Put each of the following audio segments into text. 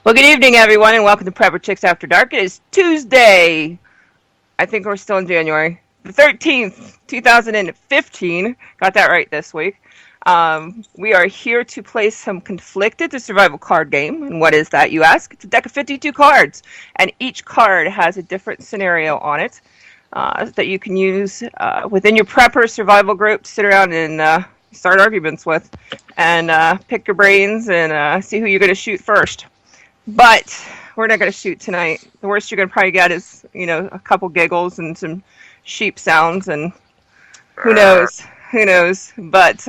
Well, good evening, everyone, and welcome to Prepper Chicks After Dark. It is Tuesday. I think we're still in January. The 13th, 2015. Got that right this week. We are here to play some Conflicted, the survival card game. And what is that, you ask? It's a deck of 52 cards, and each card has a different scenario on it that you can use within your Prepper survival group to sit around and start arguments with and pick your brains and see who you're going to shoot first. But we're not going to shoot tonight. The worst you're going to probably get is, a couple giggles and some sheep sounds, and who knows. But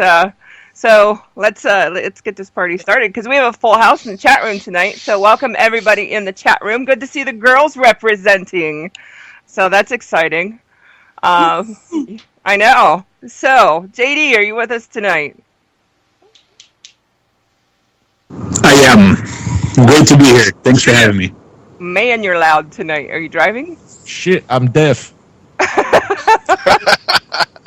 so let's get this party started because we have a full house in the chat room tonight. So welcome everybody in the chat room. Good to see the girls representing. So that's exciting. I know. So JD, are you with us tonight? I am. Great to be here. Thanks for having me. Man, you're loud tonight. Are you driving? Shit, I'm deaf.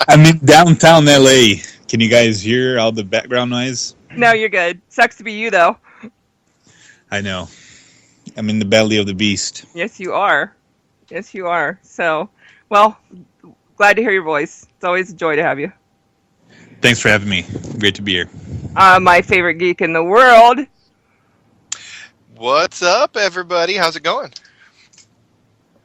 I'm in downtown LA. Can you guys hear all the background noise? No, you're good. Sucks to be you, though. I know. I'm in the belly of the beast. Yes, you are. Yes, you are. So, well, glad to hear your voice. It's always a joy to have you. Thanks for having me. Great to be here. My favorite geek in the world. What's up, everybody? How's it going?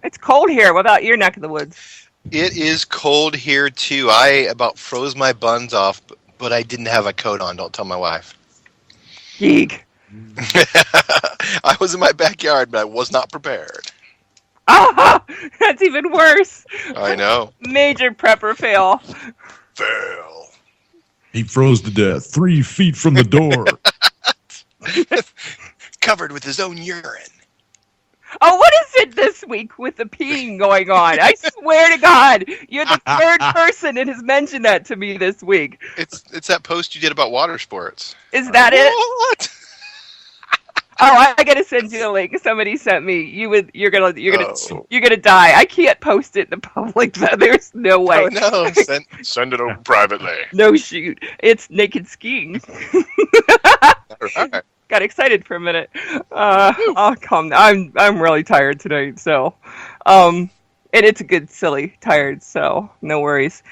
It's cold here. What about your neck of the woods? It is cold here, too. I about froze my buns off, but I didn't have a coat on. Don't tell my wife. Geek. I was in my backyard, but I was not prepared. Ah, that's even worse. I know. Major prepper fail. Fail. He froze to death 3 feet from the door. Covered with his own urine. Oh, what is it this week with the peeing going on? I swear to God, you're the third person that has mentioned that to me this week. It's that post you did about water sports. Is that it? What? Oh, I gotta send you the link. Somebody sent me. You're gonna die. I can't post it in the public. There's no way. Oh no! Send it over privately. No shoot. It's naked skiing. Right. Got excited for a minute. I'll calm down. I'm really tired tonight, so and it's a good silly tired, so no worries.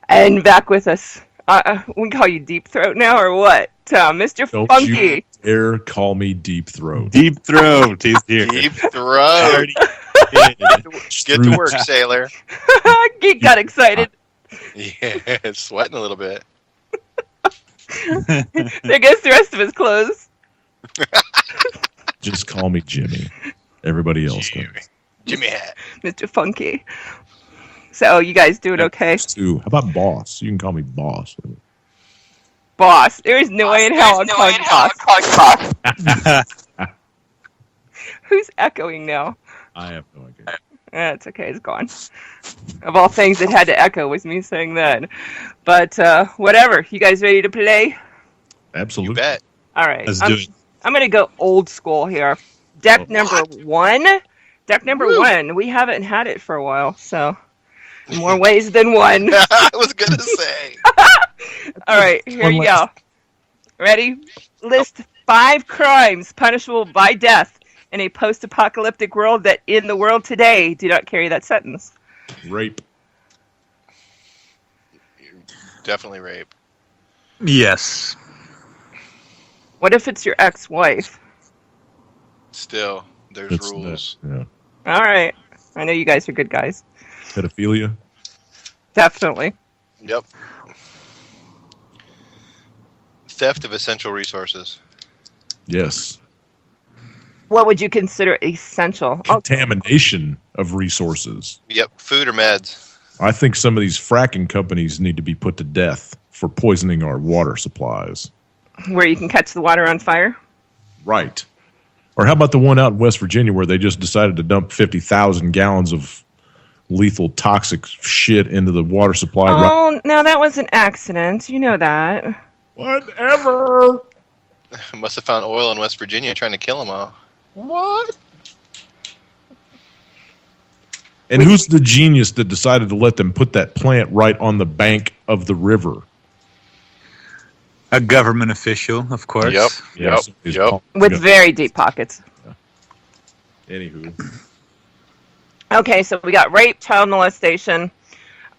And back with us. We call you Deep Throat now, or what? Mr. Don't Funky. you dare call me Deep Throat. Deep Throat. He's here. Deep throat. Get to work, sailor. Geek got excited. Yeah, sweating a little bit. There goes the rest of his clothes. Just call me Jimmy. Everybody else Jimmy Hat. Mr. Funky. So, you guys doing okay? How about Boss? You can call me Boss. Boss. There is no way in hell I'm calling Boss. Who's echoing now? I have no idea. That's okay, it's gone. Of all things, it had to echo was me saying that. But, whatever. You guys ready to play? Absolutely. You bet. All right. Let's do it. I'm going to go old school here. Deck number one. Deck number one. We haven't had it for a while, so more ways than one. I was going to say. All right, here you go. Ready? List 5 crimes punishable by death in a post-apocalyptic world that in the world today do not carry that sentence. Rape. Definitely rape. Yes. What if it's your ex-wife? Still, there's That's rules. Yeah. All right. I know you guys are good guys. Pedophilia. Definitely. Yep. Theft of essential resources. Yes. What would you consider essential? Contamination of resources. Yep. Food or meds. I think some of these fracking companies need to be put to death for poisoning our water supplies. Where you can catch the water on fire? Right. Or how about the one out in West Virginia where they just decided to dump 50,000 gallons of lethal toxic shit into the water supply? Oh, no, that was an accident. You know that. Whatever. Must have found oil in West Virginia trying to kill them all. What? And who's the genius that decided to let them put that plant right on the bank of the river? A government official, of course. Yep. With very deep pockets. Anywho. Okay, so we got rape, child molestation,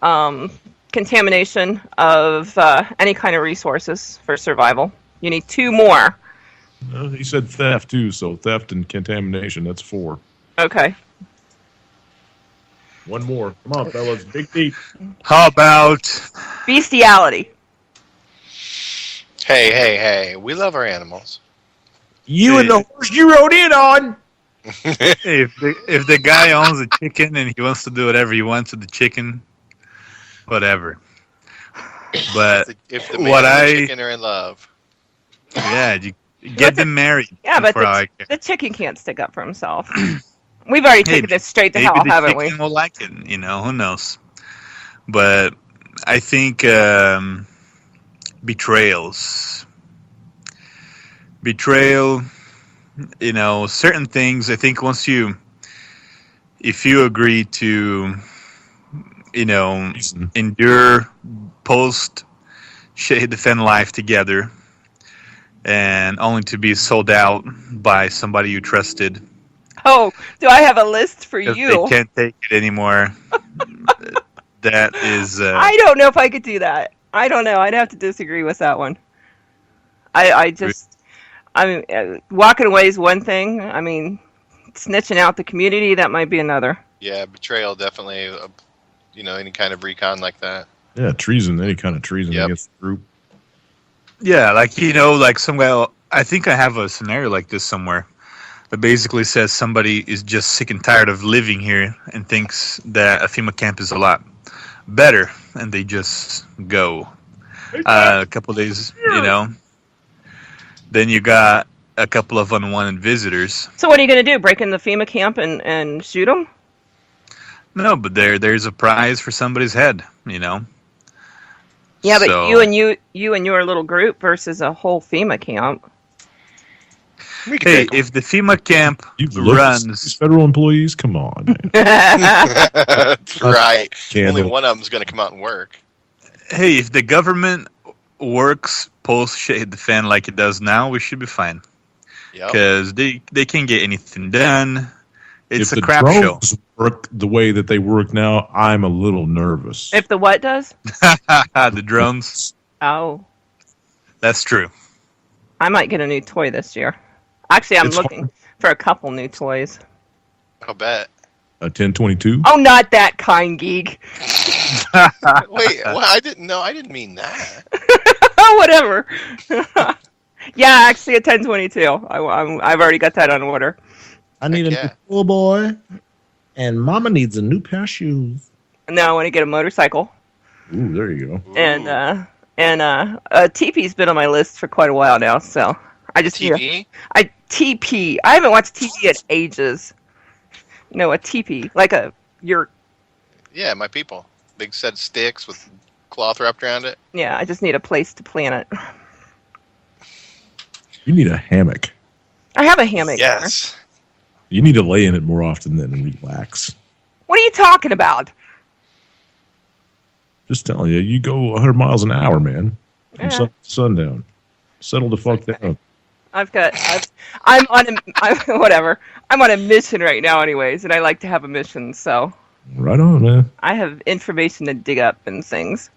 contamination of any kind of resources for survival. You need 2 more. He said theft too, so theft and contamination, that's 4. Okay. 1 more. Come on, fellas. Dig deep. How about Bestiality. Hey. We love our animals. You and the horse you rode in on. if the guy owns a chicken and he wants to do whatever he wants with the chicken, whatever. But If the man what and the I chicken are in love. yeah, you get them married. Yeah, but for all I care. the chicken can't stick up for himself. We've already taken this straight to Maybe hell, the haven't we? chicken will like it. Who knows? But I think betrayals. Betrayal, certain things. I think if you agree to, endure post shit hit the fan life together, and only to be sold out by somebody you trusted. Oh, do I have a list for If you? they can't take it anymore, that is. I don't know if I could do that. I don't know. I'd have to disagree with that one. Walking away is one thing. I mean, snitching out the community, that might be another. Yeah, betrayal definitely. Any kind of recon like that. Yeah, treason, any kind of treason Yep. against the group. Yeah, like some guy. I think I have a scenario like this somewhere that basically says somebody is just sick and tired of living here and thinks that a FEMA camp is a lot better, and they just go a couple of days. Then you got a couple of unwanted visitors. So what are you going to do? Break in the FEMA camp and shoot them? No, but there's a prize for somebody's head. Yeah, but So- you and your little group versus a whole FEMA camp. Hey, if the FEMA camp You've looked at these runs, federal employees? Come on, man. Right. Only Candle. one of them's going to come out and work. hey, if the government works post shit hit the fan like it does now, we should be fine. Yep. Because they can't get anything done. It's if a the crap show. drones work the way that they work now, I'm a little nervous. If the what does? The drones. Oh, That's true. I might get a new toy this year. Actually, I'm It's looking for a couple new toys. I'll bet. A 1022? Oh, not that kind, geek. Wait, well, I didn't mean that. Oh, whatever. Yeah, actually, a 1022. I've already got that on order. I need a Heck new yeah. pool boy, and Mama needs a new pair of shoes. Now I want to get a motorcycle. Ooh, there you go. And TP's been on my list for quite a while now, so I just TV? TP. I haven't watched TV in ages. No, a TP, like your. Yeah, my people. Big set of sticks with cloth wrapped around it. Yeah, I just need a place to plant it. You need a hammock. I have a hammock. here. Yes. You need to lay in it more often than relax. What are you talking about? Just telling you, you go 100 miles an hour, man. From Yeah. sun to sundown. Settle the fuck down. I'm on a mission right now, anyways, and I like to have a mission, so Right on, man. I have information to dig up and things.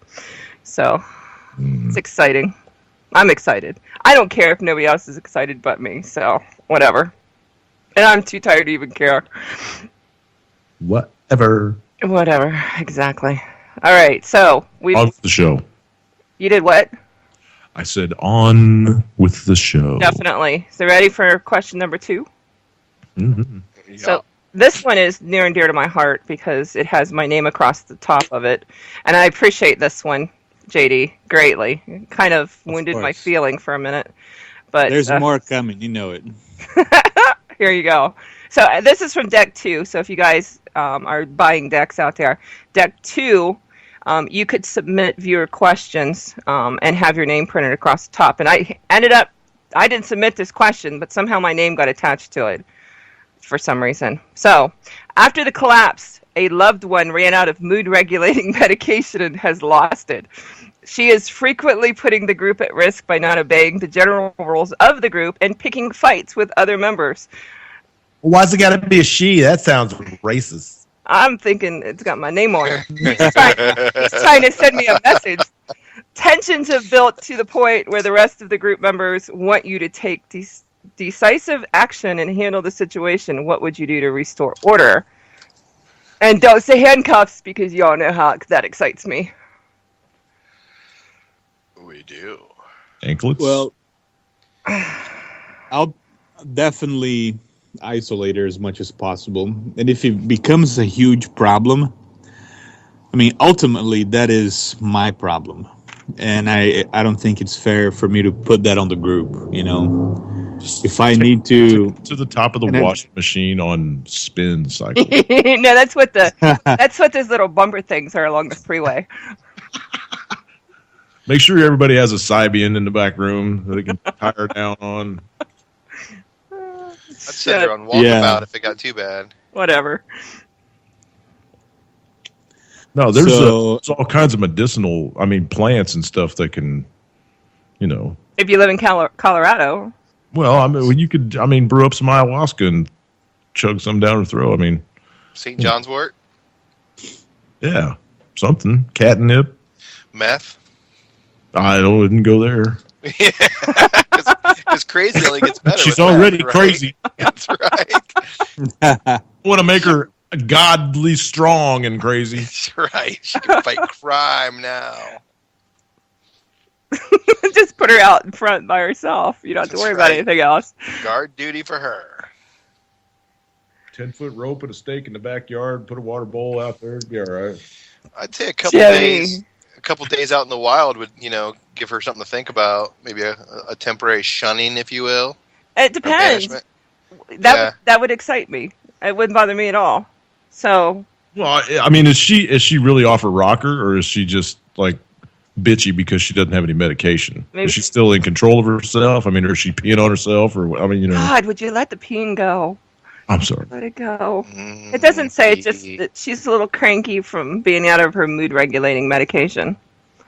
So it's exciting. I'm excited. I don't care if nobody else is excited but me, so whatever. And I'm too tired to even care. Whatever. Whatever, exactly. All right, so On with the show. you did what? I said on with the show. Definitely. So ready for question number 2? Mm-hmm. Yeah. So this one is near and dear to my heart because it has my name across the top of it. And I appreciate this one, JD, greatly. It kind of wounded my course. feeling for a minute. But There's more coming, you know it. here you go. So this is from Deck 2. So if you guys are buying decks out there, Deck 2, you could submit viewer questions and have your name printed across the top. And I didn't submit this question, but somehow my name got attached to it for some reason. So after the collapse, a loved one ran out of mood-regulating medication and has lost it. She is frequently putting the group at risk by not obeying the general rules of the group and picking fights with other members. Why's it got to be a she? That sounds racist. I'm thinking it's got my name on it. He's trying to send me a message. Tensions have built to the point where the rest of the group members want you to take decisive action and handle the situation. What would you do to restore order? And don't say handcuffs, because y'all know how that excites me. We do. Anklets? Well, I'll definitely isolate her as much as possible. And if it becomes a huge problem, I mean, ultimately, that is my problem. And I don't think it's fair for me to put that on the group, you know. If I need to the top of the washing machine on spin cycle. No, that's what those little bumper things are along the freeway. Make sure everybody has a Sybian in the back room that they can tie her down on. I'd send her on walkabout if it got too bad. Whatever. No, there's all kinds of medicinal, plants and stuff that can, If you live in Colorado. Well, brew up some ayahuasca and chug some down her throat. St. John's wort? Yeah, something. Catnip. Meth? I wouldn't go there. Because crazy only gets better. She's with already meth, right? crazy. That's right. I want to make her godly strong and crazy. That's right. She can fight crime now. Just put her out in front by herself. You don't have to worry about anything else. Guard duty for her. 10-foot rope and a stake in the backyard. Put a water bowl out there. It'd be all right. I'd say a couple days out in the wild would, give her something to think about. Maybe a temporary shunning, if you will. It depends. That would excite me. It wouldn't bother me at all. So. Well, is she really off her rocker, or is she just like bitchy because she doesn't have any medication? Maybe. Is she still in control of herself? Or is she peeing on herself? Or God, would you let the peeing go? I'm sorry. Let it go. It doesn't say. It's just that she's a little cranky from being out of her mood-regulating medication.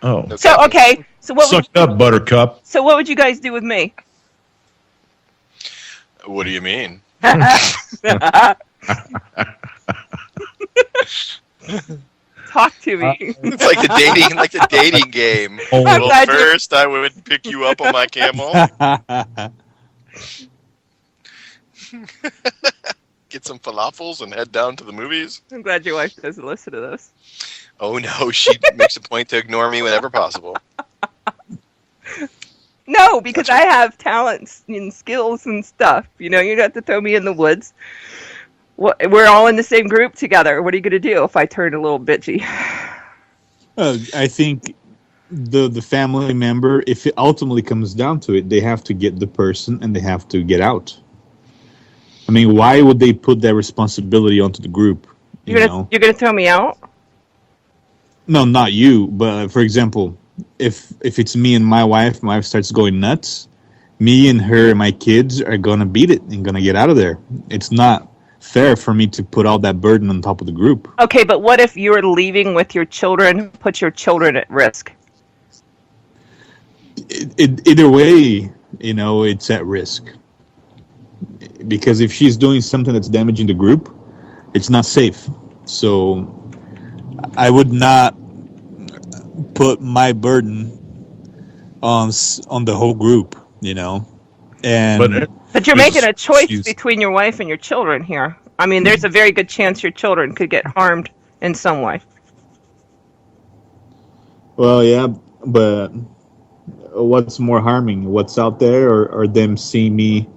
Oh. So okay. So what? Suck up, Buttercup. So what would you guys do with me? What do you mean? Talk to me. It's like the dating game. Well, first I would pick you up on my camel. Get some falafels and head down to the movies. I'm glad your wife doesn't listen to this. Oh no, she makes a point to ignore me whenever possible. No, because I have talents and skills and stuff. You don't have to throw me in the woods. We're all in the same group together. What are you going to do if I turn a little bitchy? I think the family member, if it ultimately comes down to it, they have to get the person and they have to get out. Why would they put that responsibility onto the group? You're gonna throw me out? No, not you. But for example, if it's me and my wife starts going nuts, me and her and my kids are gonna beat it and gonna get out of there. It's not fair for me to put all that burden on top of the group. Okay, but what if you're leaving with your children, put your children at risk? Either way, it's at risk. Because if she's doing something that's damaging the group, it's not safe. So I would not put my burden on the whole group, And but you're making a choice between your wife and your children here. There's a very good chance your children could get harmed in some way. Well, yeah, but what's more harming? What's out there, or them seeing me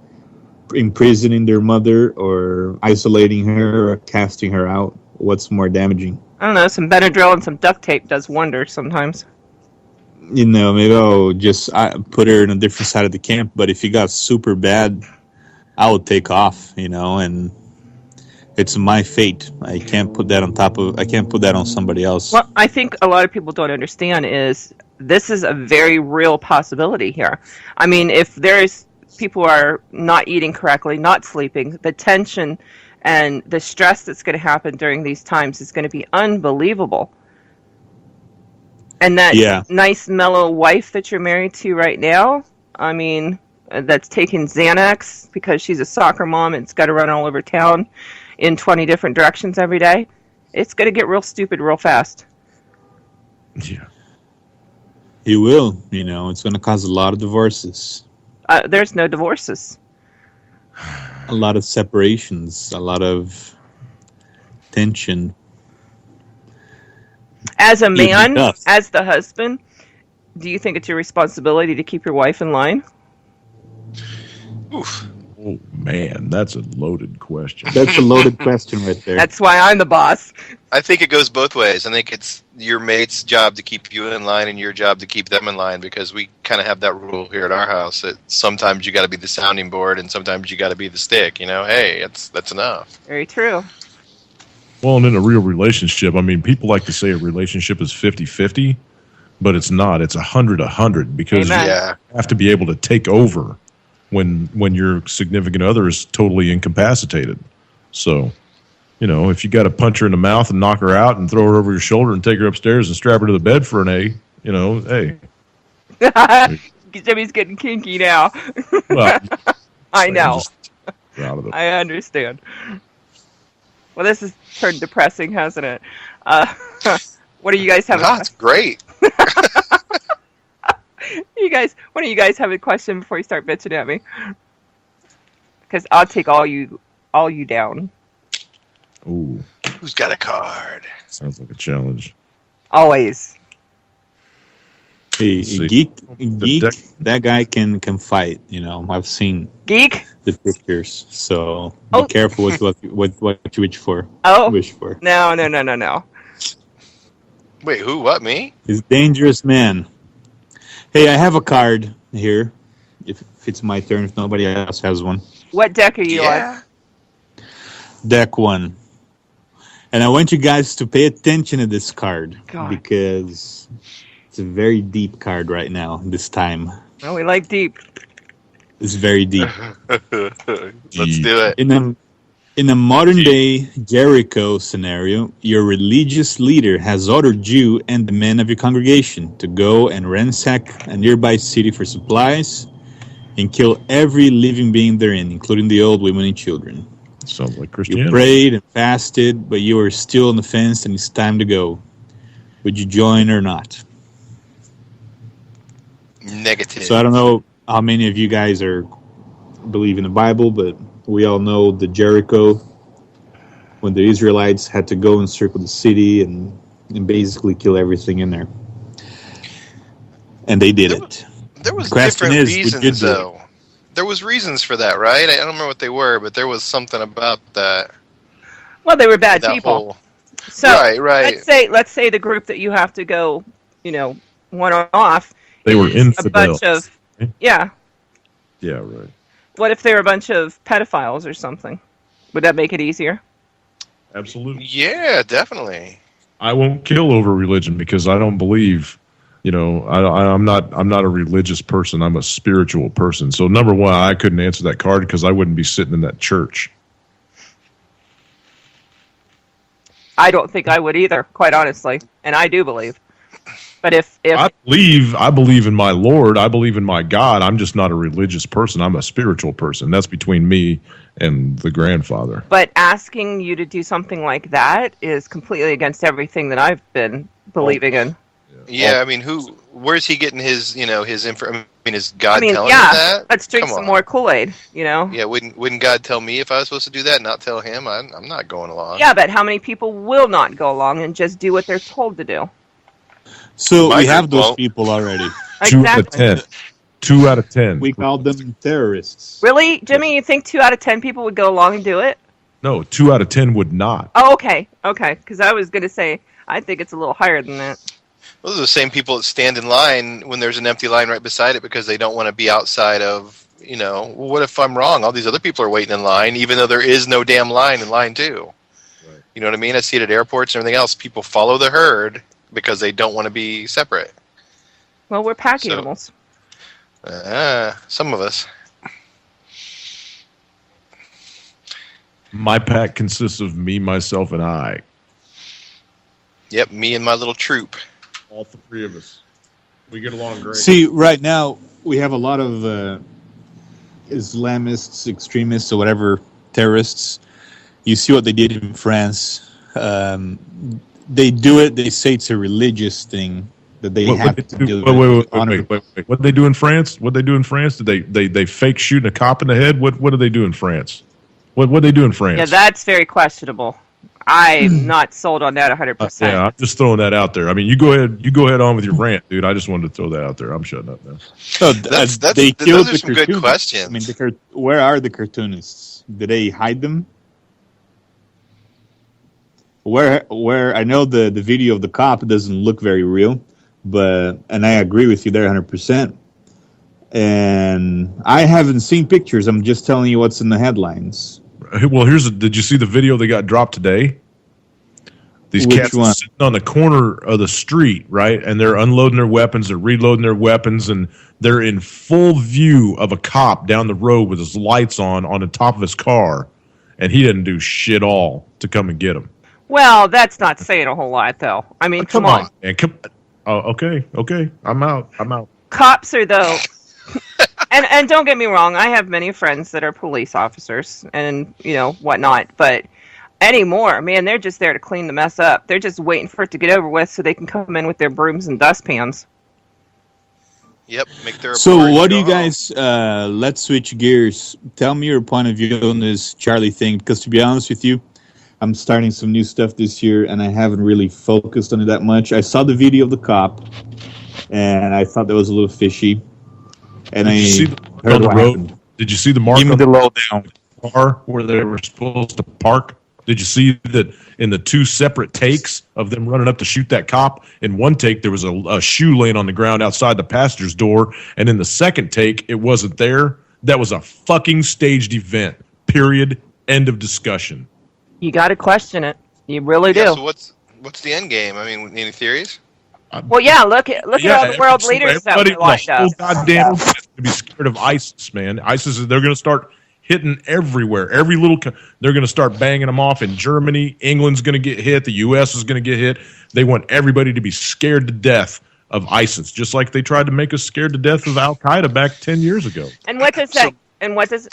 imprisoning their mother, or isolating her, or casting her out? What's more damaging? I don't know. Some Benadryl and some duct tape does wonders sometimes. Maybe I'll just put her in a different side of the camp. But if it got super bad, I would take off, and it's my fate. I can't put that on somebody else. Well, I think a lot of people don't understand is this is a very real possibility here. If there's people who are not eating correctly, not sleeping, the tension and the stress that's going to happen during these times is going to be unbelievable. And that nice, mellow wife that you're married to right now, that's taking Xanax because she's a soccer mom and it's got to run all over town in 20 different directions every day, it's going to get real stupid real fast. Yeah. It will. It's going to cause a lot of divorces, There's no divorces. a lot of separations, a lot of tension. As a It'd be man, tough. as the husband, do you think it's your responsibility to keep your wife in line? Oof. Oh man, that's a loaded question. That's a loaded question right there. That's why I'm the boss. I think it goes both ways. I think it's your mate's job to keep you in line and your job to keep them in line, because we kind of have that rule here at our house that sometimes you got to be the sounding board and sometimes you got to be the stick. Hey, that's enough. Very true. Well, and in a real relationship, I mean, people like to say a relationship is 50-50, but it's not. It's 100-100 because Amen. Yeah. you have to be able to take over when your significant other is totally incapacitated. So, if you got to punch her in the mouth and knock her out and throw her over your shoulder and take her upstairs and strap her to the bed for an A, hey, Jimmy's getting kinky now. well, I know. just out of the I understand. Well, this has turned depressing, hasn't it? What do you guys have? No, it's great. One of you guys have a question before you start bitching at me? Because I'll take all you down. Ooh, Who's got a card? sounds like a challenge. Always. Hey, See. geek, deck- that guy can fight. I've seen Geek? the pictures, so Oh. be careful with what you wish for. Oh, Wish for. no. Wait, who? What? Me? He's a dangerous man. Hey, I have a card here. If it's my turn, if nobody else has one. What deck are you on? Yeah. Deck 1. And I want you guys to pay attention to this card God. because it's a very deep card right now, this time. Oh, we like deep. It's very deep. Let's do it. In a modern day Jericho scenario, your religious leader has ordered you and the men of your congregation to go and ransack a nearby city for supplies and kill every living being therein, including the old women and children. Sounds like You Christianity. prayed and fasted, but you are still on the fence and it's time to go. Would you join or not? Negative. So I don't know how many of you guys believe in the Bible, but we all know the Jericho, when the Israelites had to go and circle the city and basically kill everything in there. And they did it. There was The question different is, would you reasons, do it? though. There was reasons for that, right? I don't remember what they were, but there was something about that. Well, they were bad that people. whole- So right. let's say the group that you have to go, one off. They were is infidels. A bunch of yeah. Yeah, right. What if they're a bunch of pedophiles or something? Would that make it easier? Absolutely. Yeah, definitely. I won't kill over religion because I don't believe, I'm not a religious person. I'm a spiritual person. So number one, I couldn't answer that card because I wouldn't be sitting in that church. I don't think I would either, quite honestly, and I do believe. But if I believe in my Lord. I believe in my God. I'm just not a religious person. I'm a spiritual person. That's between me and the grandfather. but asking you to do something like that is completely against everything that I've been believing in. Yeah, I mean, where's he getting his, his info? I mean, is God telling him yeah, that? let's drink Come some on. more Kool-Aid, Yeah, wouldn't God tell me if I was supposed to do that, not tell him? I'm not going along. Yeah, but how many people will not go along and just do what they're told to do? So My we have group those won't. people already. 2 out of Exactly. 10. 2 out of 10. We called them terrorists. Really, Jimmy? You think 2 out of 10 people would go along and do it? No, 2 out of 10 would not. Oh, okay. Because I was gonna say I think it's a little higher than that. Those are the same people that stand in line when there's an empty line right beside it because they don't want to be outside of, well, what if I'm wrong? All these other people are waiting in line, even though there is no damn line in line 2. Right. You know what I mean? I see it at airports and everything else. People follow the herd because they don't want to be separate. Well, we're pack So- animals. Some of us. My pack consists of me, myself, and I. Yep, me and my little troop. All 3 of us. We get along great. See, right now we have a lot of Islamists, extremists, or whatever terrorists. You see what they did in France. They do it. They say it's a religious thing that they have to do. Wait. What did they do in France? What did they do in France? Did they fake shooting a cop in the head? What did they do in France? What did they do in France? Yeah, that's very questionable. I'm not sold on that 100%. Yeah, I'm just throwing that out there. I mean, you go ahead on with your rant, dude. I just wanted to throw that out there. I'm shutting up now. No, They those are some good questions. I mean, where are the cartoonists? Did they hide them? Where I know the video of the cop doesn't look very real, and I agree with you there 100%. And I haven't seen pictures. I'm just telling you what's in the headlines. Well, did you see the video that got dropped today? These Which cats one? are sitting on the corner of the street, right? And they're unloading their weapons, they're reloading their weapons, and they're in full view of a cop down the road with his lights on the top of his car, and he didn't do shit all to come and get him. Well, that's not saying a whole lot, though. I mean, come on. Man, oh, okay. I'm out. Cops are, though... And don't get me wrong, I have many friends that are police officers and, whatnot, but anymore, man, they're just there to clean the mess up. They're just waiting for it to get over with so they can come in with their brooms and dustpans. Yep, make their So report, what do go you guys, let's switch gears. Tell me your point of view on this Charlie thing, because to be honest with you, I'm starting some new stuff this year and I haven't really focused on it that much. I saw the video of the cop and I thought that was a little fishy. And Did you see the mark on the road? Did you see the mark Give me on the the lowdown. car where they were supposed to park? Did you see that in the two separate takes of them running up to shoot that cop? In one take, there was a shoe laying on the ground outside the passenger's door, and in the second take, it wasn't there. That was a fucking staged event. Period. End of discussion. You got to question it. You really do. Yeah, so what's the end game? I mean, any theories? Well, yeah, look at all the world leaders that were lined up. Goddamn, is going to be scared of ISIS, man. They're going to start hitting everywhere. They're going to start banging them off in Germany. England's going to get hit. The U.S. is going to get hit. They want everybody to be scared to death of ISIS, just like they tried to make us scared to death of Al Qaeda back 10 years ago. And what does that?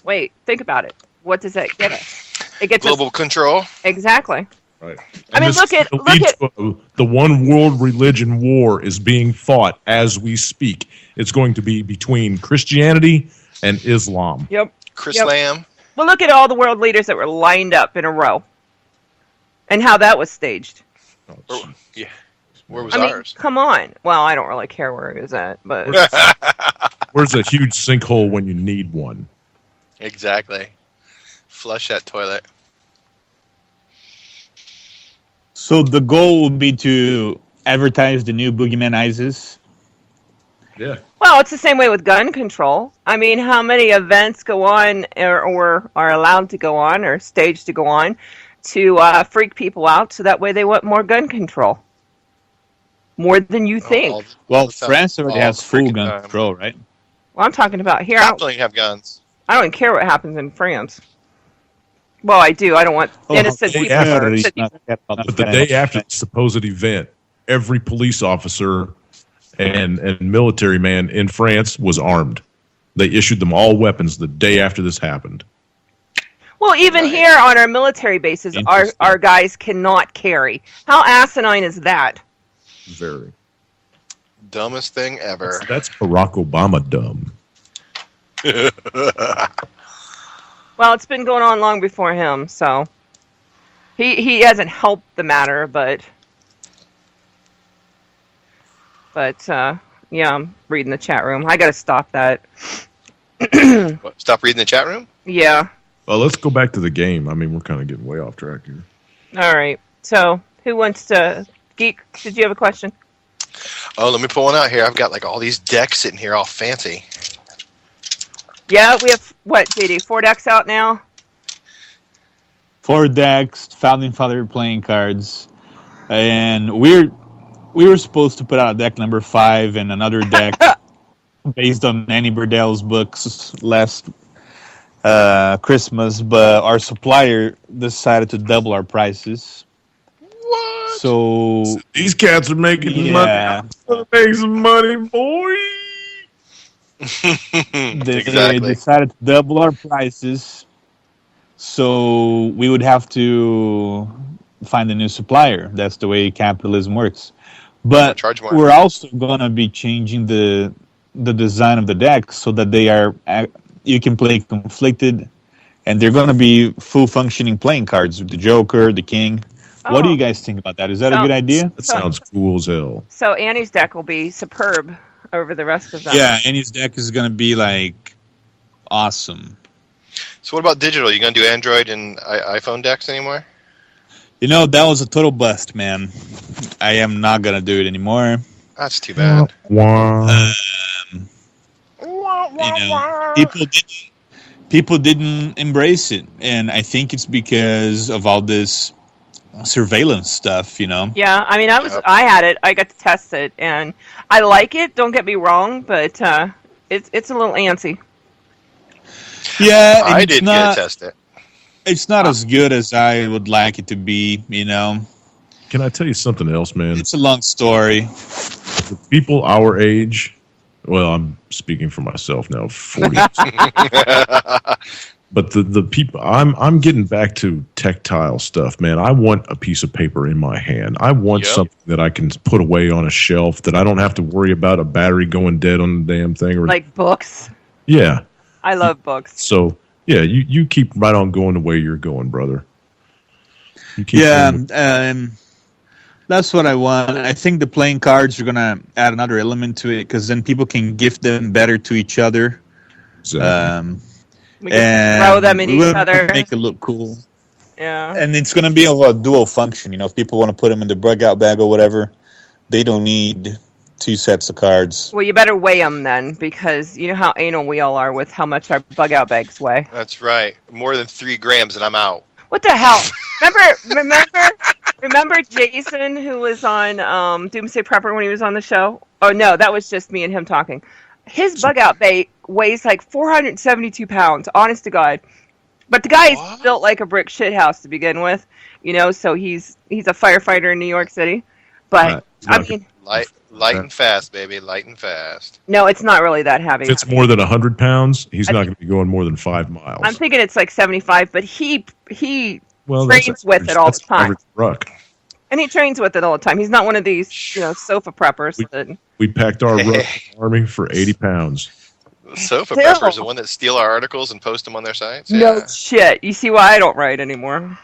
Wait, think about it. What does that get us? It gets Global control. Exactly. Right. I mean, look at the one world religion war is being fought as we speak. It's going to be between Christianity and Islam. Yep. Chris Lamb. Well, look at all the world leaders that were lined up in a row, and how that was staged. Yeah. Where was I mean, ours? come on. Well, I don't really care where he was at, but Where's a huge sinkhole when you need one? Exactly. Flush that toilet. So the goal would be to advertise the new Boogeyman ISIS. Yeah. well, it's the same way with gun control. I mean, how many events go on or are allowed to go on or staged to go on to freak people out so that way they want more gun control? More than you think. Well, France already has full freaking gun time. control, right? Well, I'm talking about here. I don't have guns. I don't even care what happens in France. Well, I do. I don't want innocent hey, people. after innocent people. But the day after the supposed event, every police officer and military man in France was armed. They issued them all weapons the day after this happened. Well, even here on our military bases, our guys cannot carry. How asinine is that? Very. Dumbest thing ever. That's Barack Obama dumb. Well, it's been going on long before him, so he hasn't helped the matter, but yeah, I'm reading the chat room. I gotta stop that. What, stop reading the chat room? Yeah. Well, let's go back to the game. I mean, we're kind of getting way off track here. All right. So, who wants to Geek? Did you have a question? Oh, let me pull one out here. I've got like all these decks sitting here all fancy. Yeah, we have what, JD? 4 decks out now. 4 decks, Founding Father playing cards, and we were supposed to put out deck number 5 and another deck based on Annie Burdell's books last Christmas, but our supplier decided to double our prices. What? So These cats are making yeah, money. Make some money, boy. They Exactly. decided to double our prices, so we would have to find a new supplier. That's the way capitalism works. But Charge more. we're also gonna be changing the design of the deck so that they are you can play conflicted, and they're gonna be full functioning playing cards with the Joker, the King. What do Oh. you guys think about that? Is that a So- good idea? That sounds cool as hell. So Annie's deck will be superb over the rest of them. Yeah, Annie's deck is gonna be like awesome. So what about digital? You gonna do Android and iPhone decks anymore? You know, that was a total bust, man. I am not gonna do it anymore. That's too bad. Wow. You know, people didn't embrace it, and I think it's because of all this surveillance stuff. You know. Yeah, I mean, Yep. I had it. I got to test it, and I like it. Don't get me wrong, but it's a little antsy. Yeah, I it's didn't not. get to test it. It's not as good as I would like it to be. You know, Can I tell you something else, man? it's a long story. The people our age, well, I'm speaking for myself now, 40. But the people, I'm getting back to tactile stuff, man. I want a piece of paper in my hand. I want Yep. something that I can put away on a shelf that I don't have to worry about a battery going dead on the damn thing. Or Like books. yeah. I love books. So yeah, you keep right on going the way you're going, brother. You keep Yeah, going. that's what I want. I think the playing cards are gonna add another element to it because then people can gift them better to each other. Exactly. We can And throw them at we'll each other. make it look cool. Yeah. And it's gonna be of a dual function. You know, if people want to put them in the bug out bag or whatever, they don't need two sets of cards. Well, you better weigh them then, because you know how anal we all are with how much our bug out bags weigh. That's right. More than 3 grams and I'm out. What the hell? Remember Jason, who was on Doomsday Prepper when he was on the show? Oh no, that was just me and him talking. His bug out bait weighs like 472 pounds, honest to God. But the guy is What? built like a brick shithouse to begin with, you know. So he's a firefighter in New York City. But Right. I mean, Light and fast, baby. Light and fast. no, it's not really that heavy. If it's more than 100 pounds, he's I not think- going to be going more than 5 miles. I'm thinking it's like 75, but he well, trains with average- it all that's the time. average ruck. and he trains with it all the time. He's not one of these, sofa preppers. That, We packed our ruck army for 80 pounds. Sofa Still. preppers, the one that steal our articles and post them on their sites. No Yeah. shit. You see why I don't write anymore?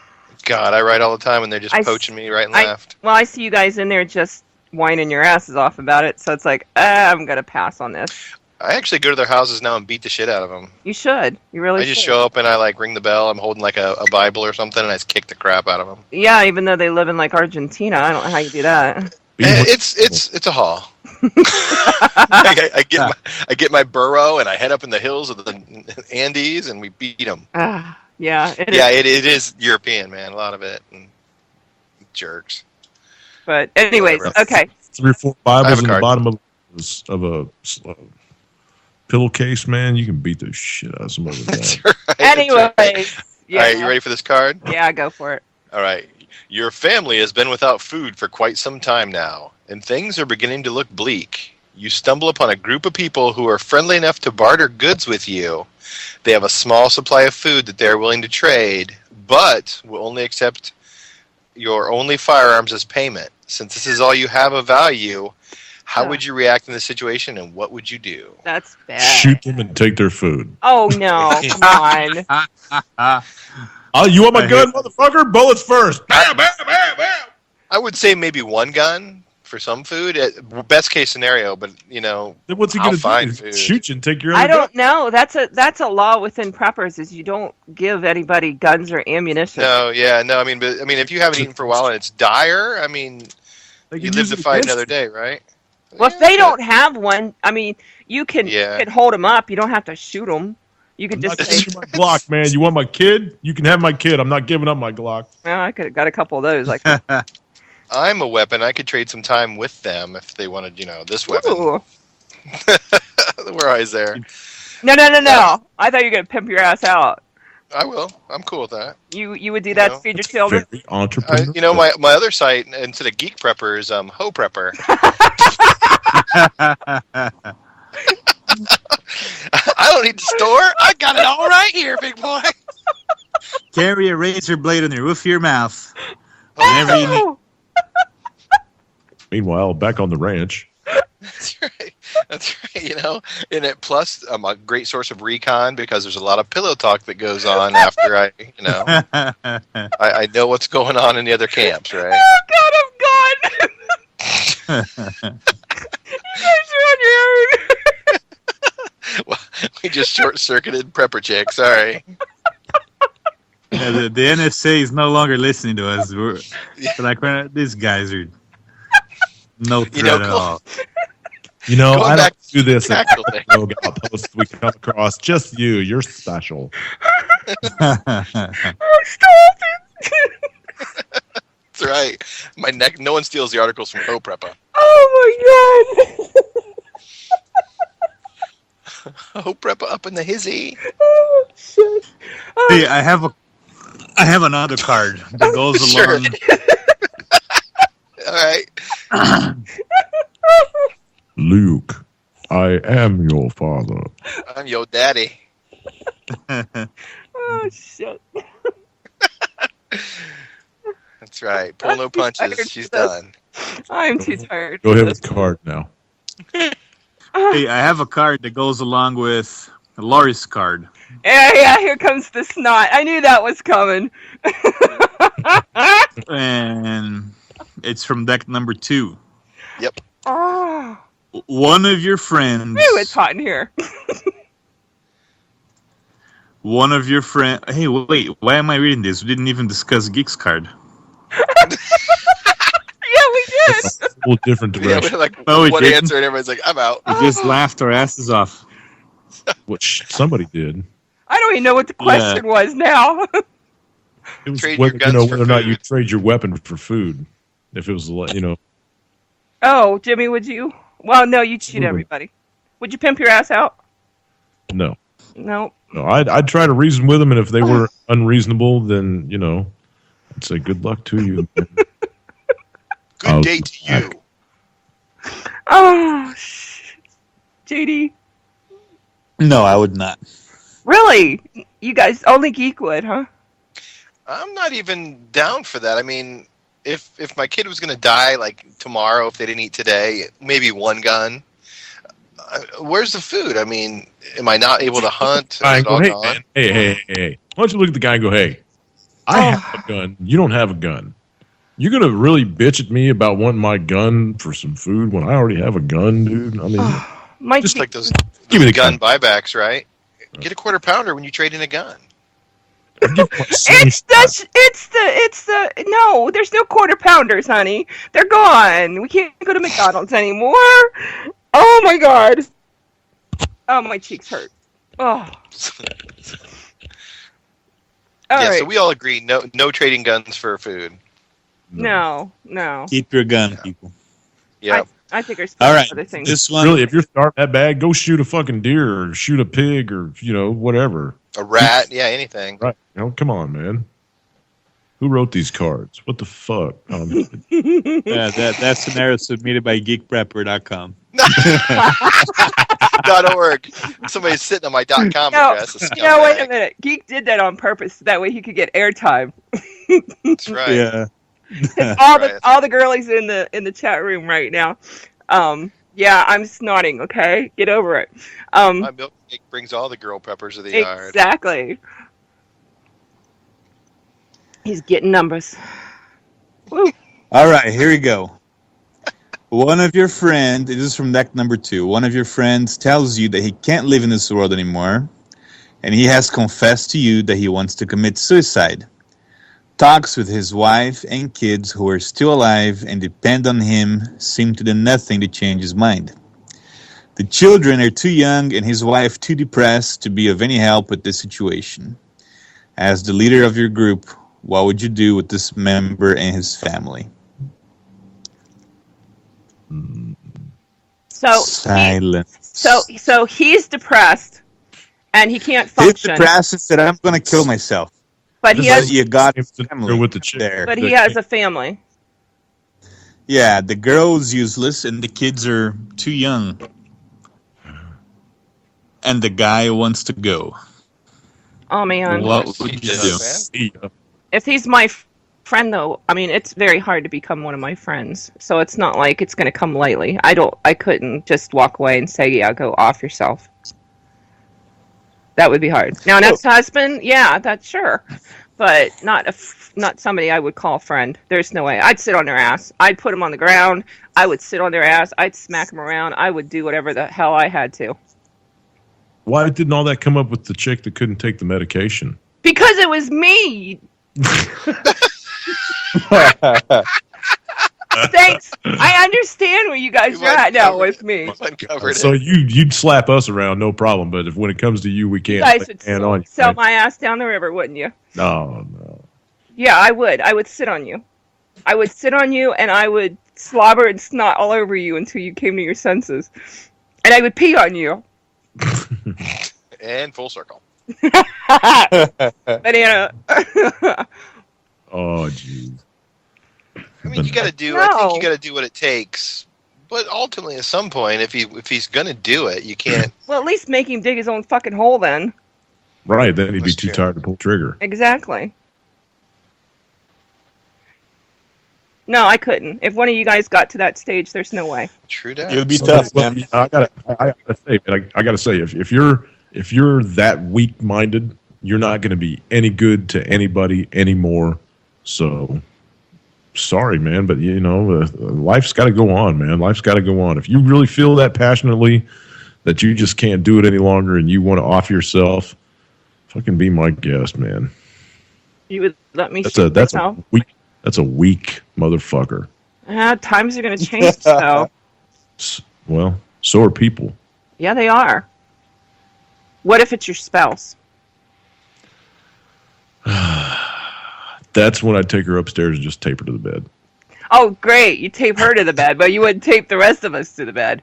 God, I write all the time and they're just I- poaching me right and I- left. Well, I see you guys in there just whining your asses off about it, so it's like, I'm gonna pass on this. I actually go to their houses now and beat the shit out of them. You should. You really I just should. show up and I like ring the bell. I'm holding like a Bible or something, and I just kick the crap out of them. Yeah, even though they live in like Argentina, I don't know how you do that. It's a haul. I get my burro and I head up in the hills of the Andes and we beat them. Ah, yeah, it is. Yeah, it is European, man. A lot of it. And jerks. But anyways, Whatever. okay. 3 or 4 I have Bibles a in the card. bottom of a pillowcase, man. You can beat the shit out of some of That's it. right. that's Anyways, right. yeah, All right, you ready for this card? yeah, go for it. All right. Your family has been without food for quite some time now, and things are beginning to look bleak. You stumble upon a group of people who are friendly enough to barter goods with you. They have a small supply of food that they are willing to trade, but will only accept your only firearms as payment. Since this is all you have of value, how Yeah. would you react in this situation, and what would you do? That's bad. Shoot them and take their food. Oh no, come on. Oh, you want my I gun, motherfucker? Bullets first. Bam, bam, bam, bam. I would say maybe one gun for some food, best case scenario, but you know, Then what's he I'll going to find do? food. Shoot you and take your I other gun? don't know. That's a law within preppers is you don't give anybody guns or ammunition. no, I mean, but I mean, if you haven't eaten for a while and it's dire, I mean, They can you live use to it fight against another you. day, right? Well, if they don't have one, I mean, you can hold them up. You don't have to shoot them. You could I'm just not say, giving you my Glock, man. You want my kid? You can have my kid. I'm not giving up my Glock. well, I could have got a couple of those. Like, I'm a weapon. I could trade some time with them if they wanted, this weapon. ooh. We're always there. No. I thought you were gonna pimp your ass out. I will. I'm cool with that. You would do that to feed your children. Very entrepreneur. My other site instead of Geek Prepper is Ho Prepper. I don't need the store. I got it all right here, big boy. Carry a razor blade on the roof of your mouth. Whenever you need. Oh, Meanwhile, back on the ranch. That's right. That's right. You know, and it plus a great source of recon because there's a lot of pillow talk that goes on after I know what's going on in the other camps, right? oh God, I'm gone. You guys are on your own. Well, we just short circuited Prepper Chick. Sorry. Yeah, the NSA is no longer listening to us. We're like, these guys are no threat at cool. all. You know, Going I back don't do this at tactical thing. rogue outposts we come across. Just you. You're special. Oh, stop it. That's right. My neck. No one steals the articles from Preppa. Oh my God. Preppa up in the hizzy. Oh shit. Oh, Hey, I have another card that goes Sure. along. All right. Luke, I am your father. I'm your daddy. oh shit. That's right. Pull no punches. She's done. I'm too tired. Go for ahead this. with the card now. Hey, I have a card that goes along with Laurie's card. Yeah, here comes the snot. I knew that was coming. And it's from deck number 2. Oh, One of your friends. ooh, it's hot in here. One of your friend. Hey, wait. Why am I reading this? We didn't even discuss Geek's card. Yeah, we did. That's a little different Yeah, direction. we're like No, we one didn't. answer, and everybody's like, "I'm out." We just laughed our asses off. Which somebody did. I don't even know what the question was now. It was Trade whether, your guns for whether or not you food. trade your weapon for food. If it was, Oh, Jimmy, would you? Well, no, you cheat Ooh. everybody. Would you pimp your ass out? no. No. No, I'd try to reason with them, and if they were unreasonable, then, I'd say good luck to you. Good day to you. Oh, shit. JD. No, I would not. Really? You guys only geek would, huh? I'm not even down for that. I mean, if my kid was going to die like tomorrow, if they didn't eat today, maybe one gun. Where's the food? I mean, am I not able to hunt? Is Guy it and go, all hey, gone? man. Hey. Why don't you look at the guy and go, hey, I have a gun. You don't have a gun. You're going to really bitch at me about wanting my gun for some food when I already have a gun, dude? I mean, My Just like those give me the gun gun. buybacks, right? Get a quarter pounder when you trade in a gun. I'd give my son it's the no, there's no quarter pounders, honey. They're gone. We can't go to McDonald's anymore. Oh my God. Oh, my cheeks hurt. Oh. All yeah, right. so we all agree no trading guns for food. No. Keep your gun, people. Yeah. I think there's All right. other things. This one. Really, if you're starting that bad, go shoot a fucking deer or shoot a pig or, whatever. A rat, yeah, anything. Right. Come on, man. Who wrote these cards? What the fuck? Yeah, that scenario submitted by geekprepper.com. .org. Somebody's sitting on my .com No, address. A No, wait a scumbag. minute. Geek did that on purpose. That way he could get airtime. That's right. Yeah. All the girlies in the chat room right now. Yeah, I'm snotting. Okay, get over it. My milkshake brings all the girl peppers of the yard. Exactly. He's getting numbers. Woo. All right, here we go. One of your friends, this is from deck number 2. One of your friends tells you that he can't live in this world anymore, and he has confessed to you that he wants to commit suicide. Talks with his wife and kids who are still alive and depend on him seem to do nothing to change his mind. The children are too young and his wife too depressed to be of any help with this situation. As the leader of your group, what would you do with this member and his family? Silence. So he's depressed, and he can't He's function. depressed and said, I'm going to kill myself. But he But has. you got They're family with the chick. there. But he has a family. Yeah, the girl's useless and the kids are too young. and the guy wants to go. Oh man. What Yes, would he you does, do? man. Yeah. If he's my friend, though, I mean, it's very hard to become one of my friends. So it's not like it's going to come lightly. I couldn't just walk away and say, yeah, go off yourself. That would be hard. Now, an ex-husband, yeah, that's sure. But not somebody I would call a friend. There's no way. I'd sit on their ass. I'd put them on the ground. I would sit on their ass. I'd smack them around. I would do whatever the hell I had to. Why didn't all that come up with the chick that couldn't take the medication? Because it was me. Thanks. I understand where you guys You are at now uncovered- with me. Uncovered So it. you'd slap us around, no problem. But when it comes to you, we You can't. guys lay would a hand on you, sell right? my ass down the river, wouldn't you? No. Yeah, I would. I would sit on you. I would sit on you, and I would slobber and snot all over you until you came to your senses. And I would pee on you. And full circle. Banana. Oh, jeez. I mean, you got to do. No. I think you got to do what it takes. But ultimately, at some point, if he's gonna do it, you can't. Well, at least make him dig his own fucking hole then. Right, then he'd be That's too true. tired to pull the trigger. Exactly. No, I couldn't. If one of you guys got to that stage, there's no way. True that. It would be So tough, well, man. I gotta say, if you're that weak-minded, you're not going to be any good to anybody anymore. So, sorry, man, but life's got to go on, man. Life's got to go on. If you really feel that passionately that you just can't do it any longer and you want to off yourself, fucking be my guest, man. You would let me That's shoot a myself. weak motherfucker. Times are going to change, though. Well, so are people. Yeah, they are. What if it's your spouse? That's when I'd take her upstairs and just tape her to the bed. Oh, great. You tape her to the bed, but you wouldn't tape the rest of us to the bed.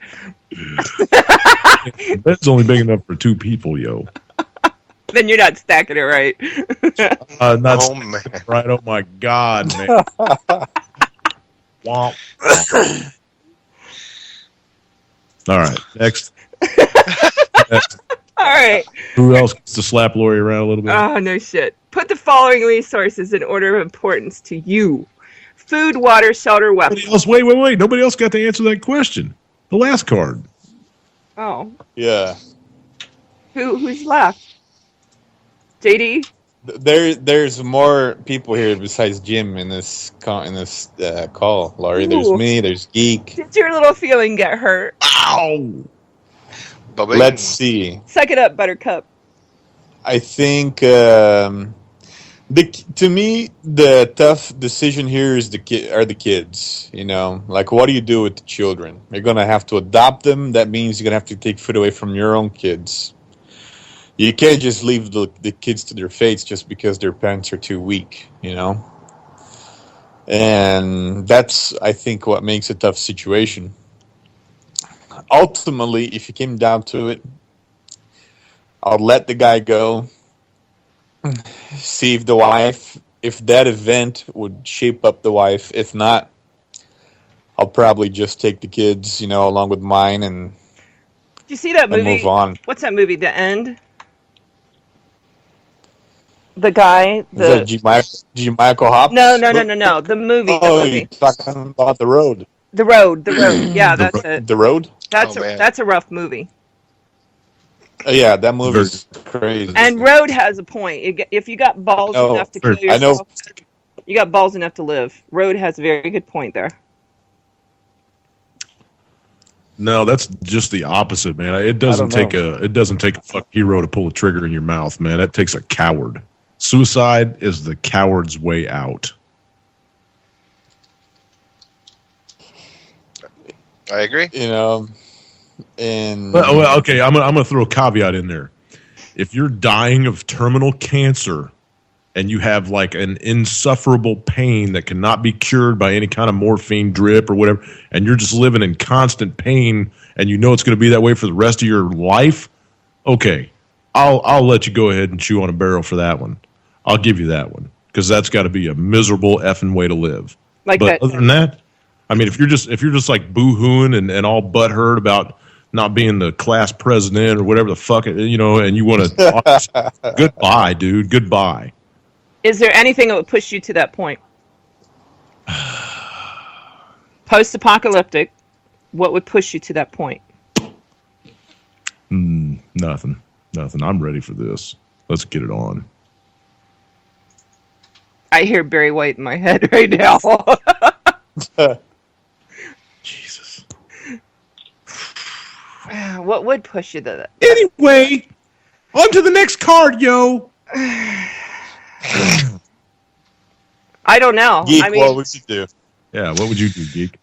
The bed's only big enough for two people, yo. Then you're not stacking it right. Not Oh man. right. Oh my God, man. Womp. All right, next. All right. Who else gets to slap Lori around a little bit? Oh, no shit. Put the following resources in order of importance to you. Food, water, shelter, weapons. Nobody else, wait. Nobody else got to answer that question. The last card. Oh. Yeah. Who's left? JD? There's more people here besides Jim in this call, Laurie. There's Ooh. me. There's Geek. Did your little feeling get hurt? Ow! Bubba. Let's see. Suck it up, Buttercup. I think to me the tough decision here is the kids. Like what do you do with the children? You're gonna have to adopt them. That means you're gonna have to take food away from your own kids. You can't just leave the kids to their fates just because their parents are too weak, And that's, I think, what makes a tough situation. Ultimately, if it came down to it, I'll let the guy go, see if that event would shape up the wife. If not, I'll probably just take the kids, along with mine and Did you see that movie? move on. What's that movie? The End? The guy? Is that G. Michael Hobbs? No. The movie. Oh, The you're movie. talking about The Road. The Road. Yeah, that's it. The Road? That's Oh, man. that's a rough movie. Yeah, that movie's crazy. And Road has a point. If you got balls Oh, enough to kill I know. yourself, you got balls enough to live. Road has a very good point there. No, that's just the opposite, man. It doesn't take a fuck hero to pull a trigger in your mouth, man. That takes a coward. Suicide is the coward's way out. I agree. And Well, okay, I'm gonna throw a caveat in there. If you're dying of terminal cancer and you have like an insufferable pain that cannot be cured by any kind of morphine drip or whatever, and you're just living in constant pain and you know it's going to be that way for the rest of your life, okay, I'll let you go ahead and chew on a barrel for that one. I'll give you that one because that's got to be a miserable effing way to live. Like But that. other than that, I mean, if you're just like boo-hooing and all butthurt about not being the class president or whatever the fuck, and you want to goodbye, dude. Goodbye. Is there anything that would push you to that point? Post-apocalyptic, what would push you to that point? Nothing. I'm ready for this. Let's get it on. I hear Barry White in my head right now. Jesus. What would push you to that? Anyway, on to the next card, yo. I don't know. Geek, I mean, what would you do? Yeah, what would you do, Geek?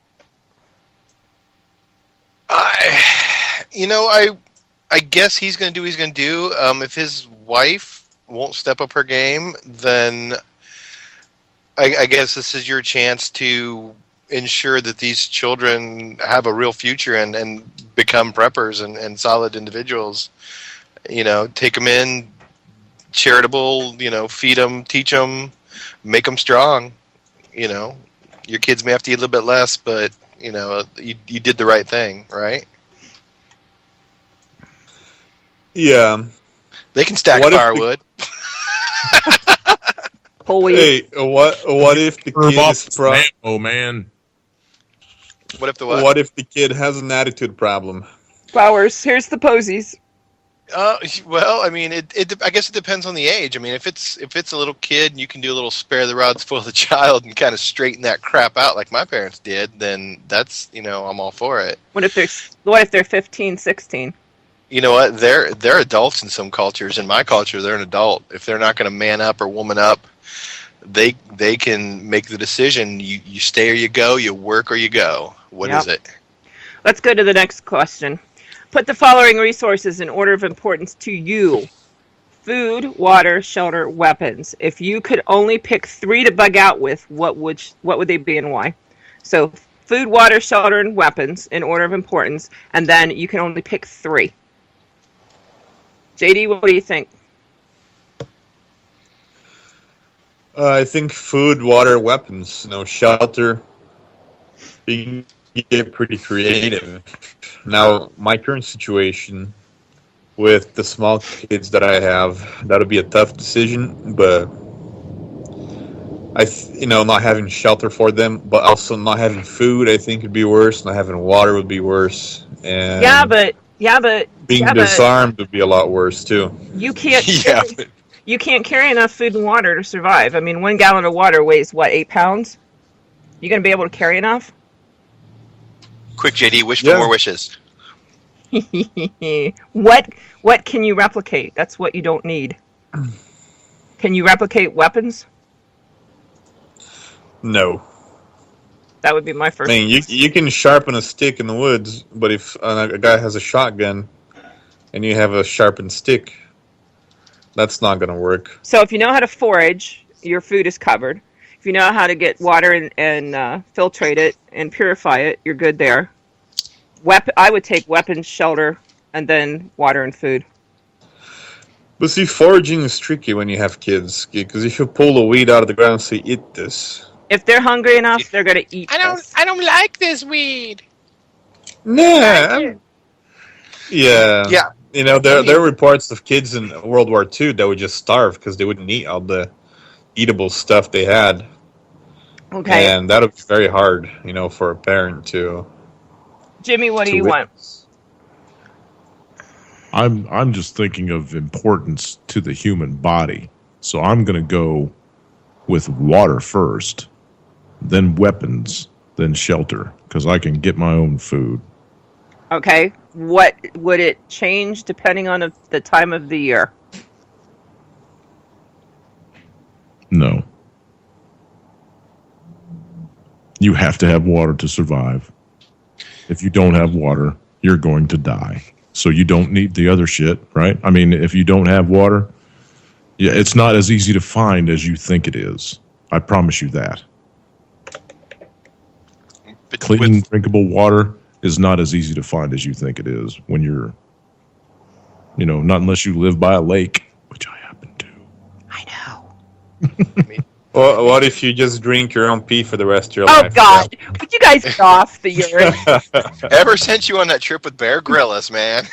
I guess he's going to do what he's going to do. If his wife won't step up her game, then I guess this is your chance to ensure that these children have a real future and become preppers and solid individuals. Take them in, charitable, feed them, teach them, make them strong. Your kids may have to eat a little bit less, but, you did the right thing, right? Yeah. They can stack What if firewood. holy. Hey, what if the kid is Oh man. What if the what? What if the kid has an attitude problem? Flowers. Here's the posies. Well, I mean, I guess it depends on the age. I mean, if it's a little kid and you can do a little spare the rod, spoil the child, and kind of straighten that crap out like my parents did, then that's I'm all for it. What if they're 15, 16? You know what? They're adults in some cultures. In my culture, they're an adult. If they're not going to man up or woman up, they can make the decision. You stay or you go. You work or you go. What is it? Let's go to the next question. Put the following resources in order of importance to you: food, water, shelter, weapons. If you could only pick 3 to bug out with, what would they be and why? So, food, water, shelter, and weapons in order of importance, and then you can only pick 3. JD, what do you think? I think food, water, weapons, shelter. You can get pretty creative. Now, my current situation with the small kids that I have, that'll be a tough decision, but not having shelter for them, but also not having food, I think would be worse. Not having water would be worse. And being disarmed would be a lot worse too. You can't. You can't carry enough food and water to survive. I mean, 1 gallon of water weighs 8 pounds? You gonna be able to carry enough? Quick, JD, wish for more wishes. What can you replicate? That's what you don't need. Can you replicate weapons? No. That would be my first. I mean, you can sharpen a stick in the woods, but if a guy has a shotgun and you have a sharpened stick, that's not going to work. So if you know how to forage, your food is covered. If you know how to get water and filtrate it and purify it, you're good there. I would take weapons, shelter, and then water and food. But see, foraging is tricky when you have kids, because if you pull a weed out of the ground and say, eat this. If they're hungry enough, they're going to eat this. I don't like this weed. Yeah. Yeah. There were reports of kids in World War II that would just starve because they wouldn't eat all the eatable stuff they had. Okay. And that would be very hard, for a parent to. Jimmy, what do you want? I'm just thinking of importance to the human body. So I'm going to go with water first, then weapons, then shelter, because I can get my own food. Okay. What would it change depending on the time of the year? No. You have to have water to survive. If you don't have water, you're going to die. So you don't need the other shit, right? I mean, if you don't have water, it's not as easy to find as you think it is. I promise you that. But Clean, drinkable water is not as easy to find as you think it is when you're, not unless you live by a lake, which I happen to. I know. Well, what if you just drink your own pee for the rest of your Oh life? God! Would you guys get off the urine? Ever since you on that trip with Bear Grylls, man,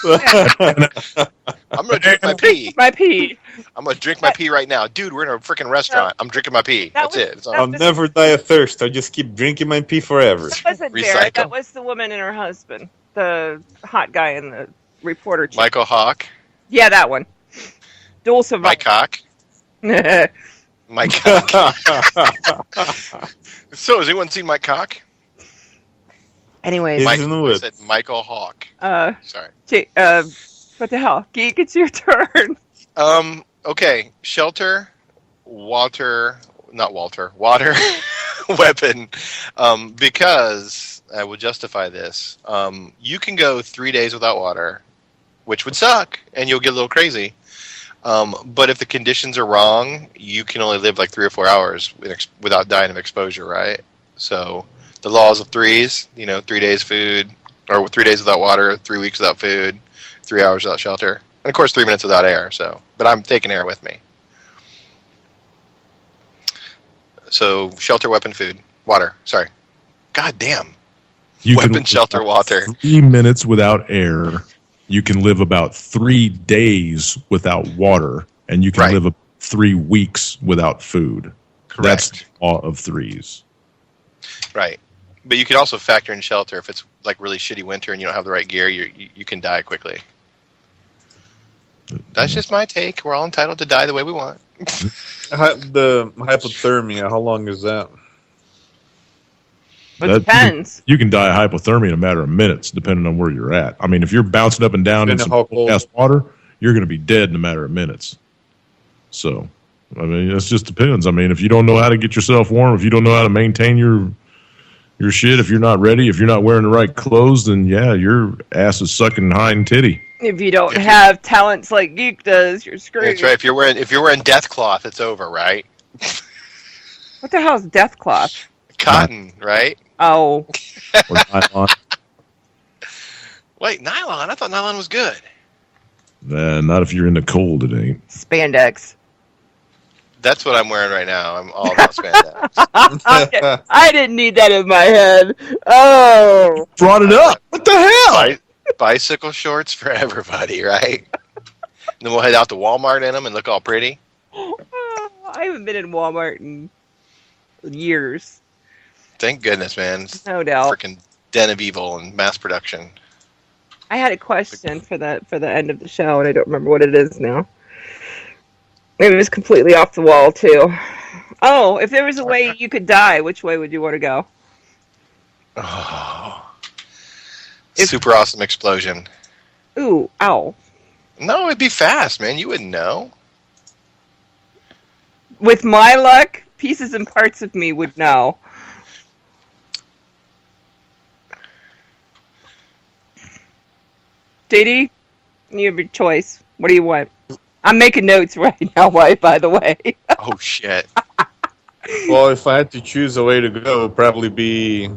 I'm gonna drink my pee. My pee. I'm gonna drink my pee right now, dude. We're in a freaking restaurant. I'm drinking my pee. That That's was- it. It's I'll all. never die of thirst. I'll just keep drinking my pee forever. That wasn't Bear. Recycle. That was the woman and her husband, the hot guy and the reporter chick. Michael Hawk, Yeah, that one. Dual survivor. my cock, my cock. So, has anyone seen my cock? Anyways, Mike, Mike, Isn't I it? said Michael Hawk. Sorry. what the hell? Geek, it's your turn. Okay. Shelter, water, weapon. Because I will justify this. You can go 3 days without water, which would suck, and you'll get a little crazy. But if the conditions are wrong, you can only live like 3 or 4 hours without dying of exposure, right? So the laws of threes, 3 days food, or 3 days without water, 3 weeks without food, 3 hours without shelter, and of course 3 minutes without air. So, but I'm taking air with me. So shelter, weapon, food, water. Sorry. God damn. You Weapon, live shelter, about water. 3 minutes without air. You can live about 3 days without water, and you can Right. live 3 weeks without food. That's Correct. the law of threes. Right. But you could also factor in shelter if it's like really shitty winter and you don't have the right gear. You can die quickly. That's just my take. We're all entitled to die the way we want. The hypothermia, how long is that? It That- depends. You can die of hypothermia in a matter of minutes, depending on where you're at. I mean, if you're bouncing up and down in Depending some how cold. gas water, you're going to be dead in a matter of minutes. So, I mean, it just depends. I mean, if you don't know how to get yourself warm, if you don't know how to maintain your shit, if you're not ready, if you're not wearing the right clothes, then yeah, your ass is sucking hind titty. If you don't have talents like Geek does, you're screwed. That's right. If you're wearing death cloth, it's over, right? What the hell is death cloth? Cotton, right? Oh, Or nylon. Wait, nylon? I thought nylon was good. Not if you're in the cold, it ain't. spandex. That's what I'm wearing right now. I'm all about spandex. I didn't need that in my head. Oh, Brought it up. What the hell? Bicycle shorts for everybody, right? And then we'll head out to Walmart in them and look all pretty. I haven't been in Walmart in years. Thank goodness, man. It's No doubt. freaking den of evil and mass production. I had a question for the end of the show, and I don't remember what it is now. Maybe it was completely off the wall too. Oh, if there was a way you could die, which way would you want to go? Oh. If- Super awesome explosion. Ooh, ow. No, it'd be fast, man. You wouldn't know. With my luck, pieces and parts of me would know. JD, you have your choice. What do you want? I'm making notes right now, by the way. Oh, shit. Well, if I had to choose a way to go, it would probably be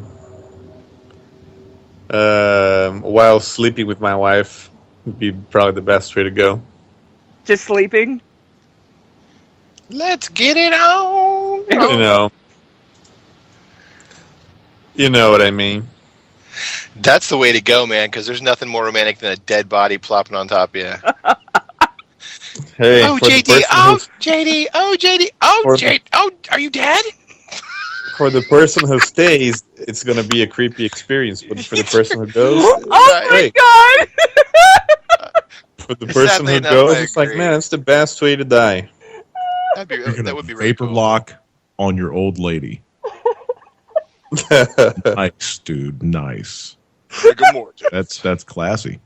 while sleeping with my wife. Would be probably the best way to go. Just sleeping? Let's get it on. You know what I mean. That's the way to go, man, because there's nothing more romantic than a dead body plopping on top of you. Hey, Oh, for the JD. person Oh, who's- JD. Oh, JD. Oh, For- JD. Oh, are you dead? for the person who stays, it's gonna be a creepy experience. But for the person who goes, Oh my great. god! For the person Sadly who enough, goes, I it's like, agree. man, it's the best way to die. That'd be, You're that gonna would be really vapor cool. lock on your old lady. Nice, dude. Nice. Rigor mortis. That's classy.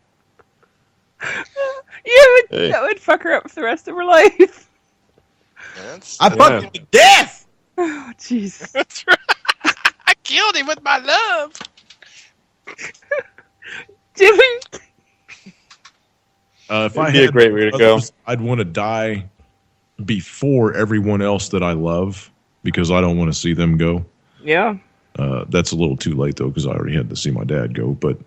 Hey. That would fuck her up for the rest of her life. That's, I fucked him to death. Oh, jeez. that's right. I killed him with my love. Jimmy! If It'd I be a had great way to go. others, I'd want to die before everyone else that I love because I don't want to see them go. Yeah. That's a little too late though because I already had to see my dad go. But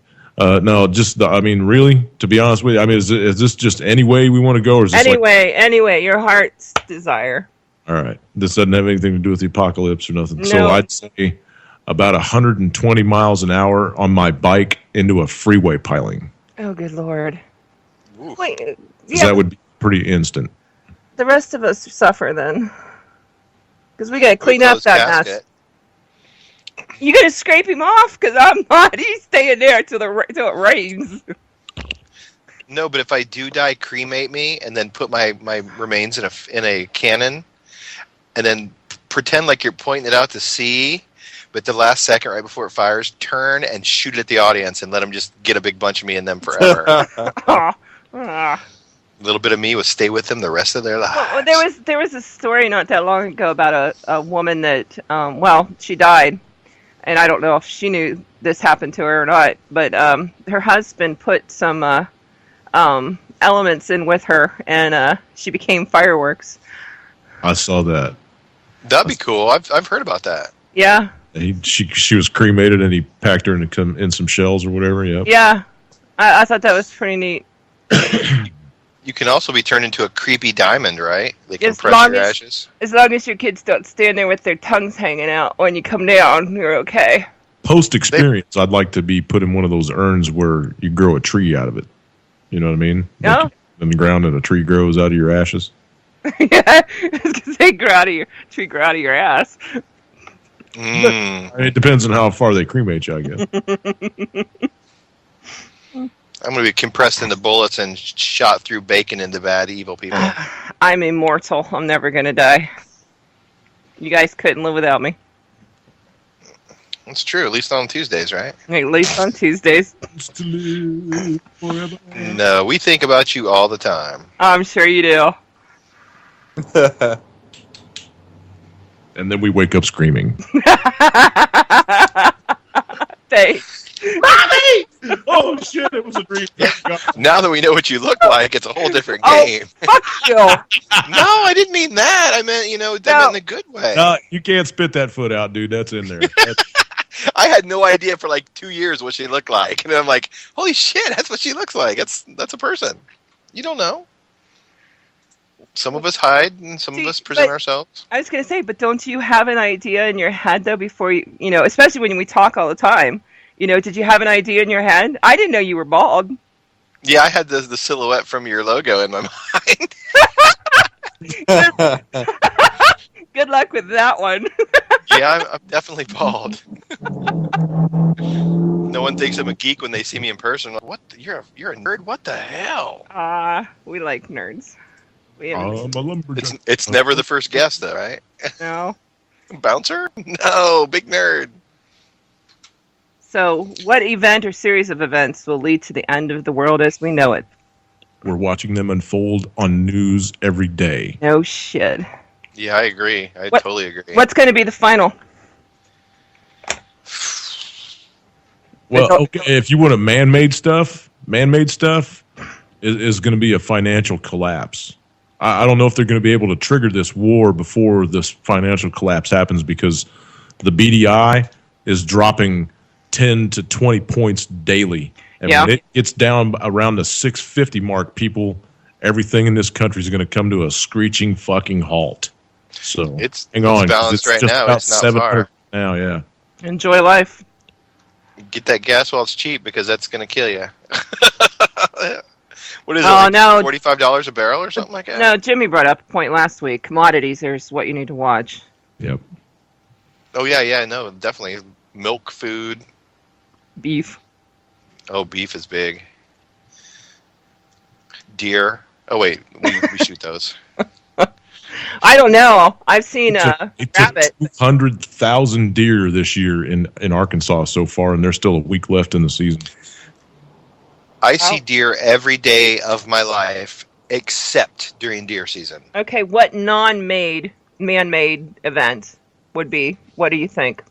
no, just I mean, really, to be honest with you, I mean, is this just any way we want to go, or is this like, Anyway, your heart's desire. All right. This doesn't have anything to do with the apocalypse or nothing. So No. I'd say about 120 miles an hour on my bike into a freeway piling. Oh, good lord. Oof. Wait, 'Cause yeah, that would be pretty instant. the rest of us suffer then. Because we gotta clean up Closed that mess. casket. You gotta scrape him off, because I'm not. He's staying there till it rains. No, but if I do die, cremate me and then put my remains in a cannon, and then pretend like you're pointing it out to sea. But the last second, right before it fires, turn and shoot it at the audience and let them just get a big bunch of me in them forever. Aw. Ah. A little bit of me will stay with them the rest of their lives. Well, there was a story not that long ago about a woman that she died, and I don't know if she knew this happened to her or not, but her husband put some elements in with her, and she became fireworks. I saw that. That'd be cool. I've heard about that. Yeah, She was cremated and he packed her in some shells or whatever. Yep. yeah. I thought that was pretty neat. You can also be turned into a creepy diamond, right? They As compress long your as- ashes. As long as your kids don't stand there with their tongues hanging out when you come down, you're okay. Post experience, I'd like to be put in one of those urns where you grow a tree out of it. You know what I mean? Yeah. Like in the ground and a tree grows out of your ashes. Yeah, I was gonna say grow out of your ass. Mm. It depends on how far they cremate you, I guess. I'm going to be compressed into bullets and shot through bacon into bad, evil people. I'm immortal. I'm never gonna die. You guys couldn't live without me. It's true, at least on Tuesdays, right? At least on Tuesdays. No, we think about you all the time. I'm sure you do. And then we wake up screaming. Thanks. Oh shit! It was a dream. Now that we know what you look like, it's a whole different Oh. game. Fuck you. No, I didn't mean that. I meant, that in a good way. No, you can't spit that foot out, dude. That's in there. I had no idea for like 2 years what she looked like. And then I'm like, holy shit, that's what she looks like. That's a person. You don't know. Some of us hide and some of See, us present but- ourselves. I was gonna say, but don't you have an idea in your head though before you especially when we talk all the time? Did you have an idea in your head? I didn't know you were bald. Yeah, I had the silhouette from your logo in my mind. Good luck with that one. Yeah, I'm definitely bald. No one thinks I'm a geek when they see me in person. Like, what? You're a nerd? What the hell? We like nerds. We haven't, I'm a lumberjack. It's never the first guess, though, right? no. Bouncer? No, big nerd. So, what event or series of events will lead to the end of the world as we know it? We're watching them unfold on news every day. No shit. Yeah, I agree. I What- totally agree. What's going to be the final? Well, okay, if you want a man-made stuff is going to be a financial collapse. I don't know if they're going to be able to trigger this war before this financial collapse happens because the BDI is dropping 10 to 20 points daily. And Yeah. when it gets down around the 650 mark, everything in this country is going to come to a screeching fucking halt. So It's hang on, 'cause balanced right just now. about It's not 700 far. now, yeah. Enjoy life. Get that gas while it's cheap because that's going to kill you. What is it? Oh, Like no. $45 a barrel or something like that? No, Jimmy brought up a point last week. Commodities is what you need to watch. Yep. Oh, yeah, no, definitely. Milk, food. Beef. Oh, beef is big. Deer. Oh, wait, we shoot those. I don't know. I've seen It took rabbit. 200,000 deer this year in Arkansas so far, and there's still a week left in the season. I see deer every day of my life except during deer season. Okay, what man-made event would be? What do you think?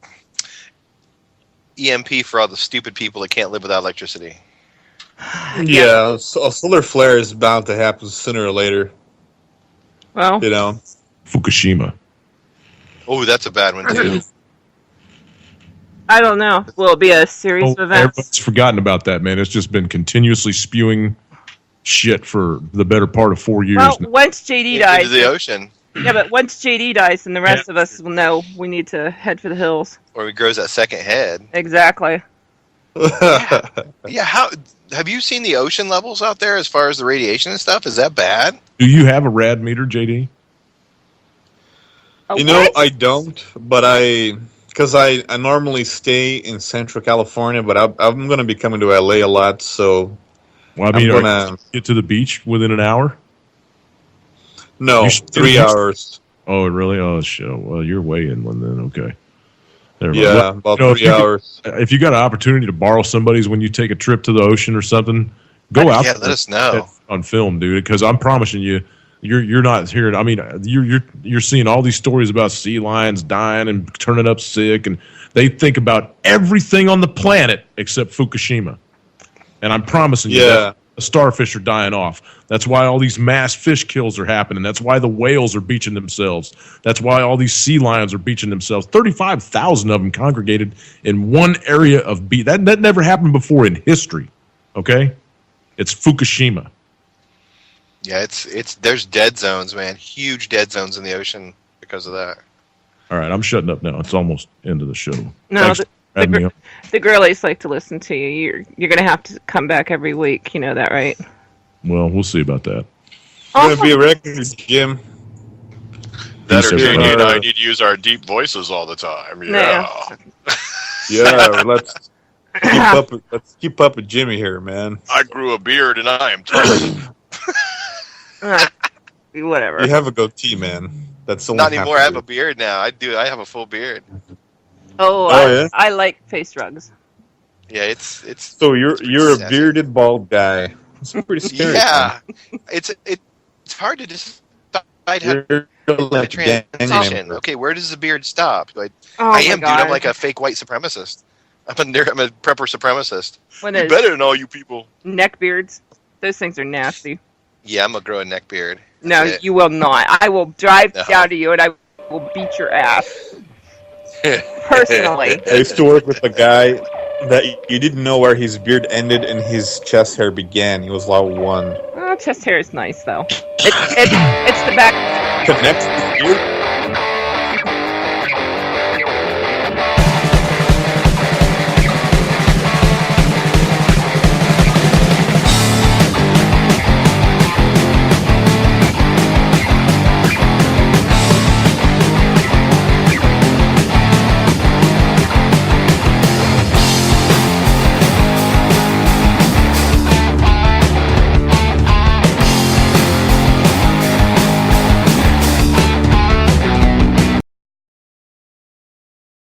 EMP for all the stupid people that can't live without electricity. Yeah, so a solar flare is bound to happen sooner or later. Well, Fukushima. Oh, that's a bad one, too. I don't know. Will it be a series Oh, of events? everyone's forgotten about that, man. It's just been continuously spewing shit for the better part of 4 years Well, now. once JD Into dies, the ocean. Yeah, but once JD dies, then the rest of us will know we need to head for the hills. Or he grows that second head. Exactly. Yeah, how have you seen the ocean levels out there as far as the radiation and stuff? Is that bad? Do you have a rad meter, JD? A You know, what? I don't, but because I normally stay in Central California, but I'm going to be coming to LA a lot, so Well, I mean, I'm are you gonna get to the beach within an hour? no You should- 3 hours. Oh, really? Oh, shit. Well, you're way inland then. Okay. Never mind. Yeah, Well, about you know, if 3 you could- hours. if you got an opportunity to borrow somebody's when you take a trip to the ocean or something, go out Yeah, there let us know. on film, dude. Because I'm promising you, you're not hearing. I mean, you're seeing all these stories about sea lions dying and turning up sick, and they think about everything on the planet except Fukushima. And I'm promising you, Yeah. that the starfish are dying off. That's why all these mass fish kills are happening. That's why the whales are beaching themselves. That's why all these sea lions are beaching themselves. 35,000 of them congregated in one area of beach. That never happened before in history. Okay, it's Fukushima. Yeah, it's there's dead zones, man. Huge dead zones in the ocean because of that. All right, I'm shutting up now. It's almost end of the show. No, Thanks for having me on. the girlies like to listen to you. You're gonna have to come back every week. You know that, right? Well, we'll see about that. It's gonna be a record, Jim. That or Peace, JD and I everybody. need to use our deep voices all the time. No. Yeah. Yeah, let's keep up with Jimmy here, man. I grew a beard and I am tough. Whatever. You have a goatee, man. That's the Not one anymore. I have a beard now. I have a full beard. yeah? I like face drugs. Yeah, it's So you're a Sassy. bearded bald guy. It's pretty scary. yeah. It's hard to decide how man. to You're like a gang transition. member. Okay, where does the beard stop? Like, Oh I my am, dude. God. I'm like a fake white supremacist. I'm a prepper supremacist. When You it's better than all you people. neck beards, those things are nasty. Yeah, I'm gonna grow a neck beard. No, That's it. you will not. I will drive No. down to you and I will beat your ass. Personally. I used to work with a guy that you didn't know where his beard ended and his chest hair began. He was level 1. Oh, chest hair is nice though. It's the back. Connects to the beard?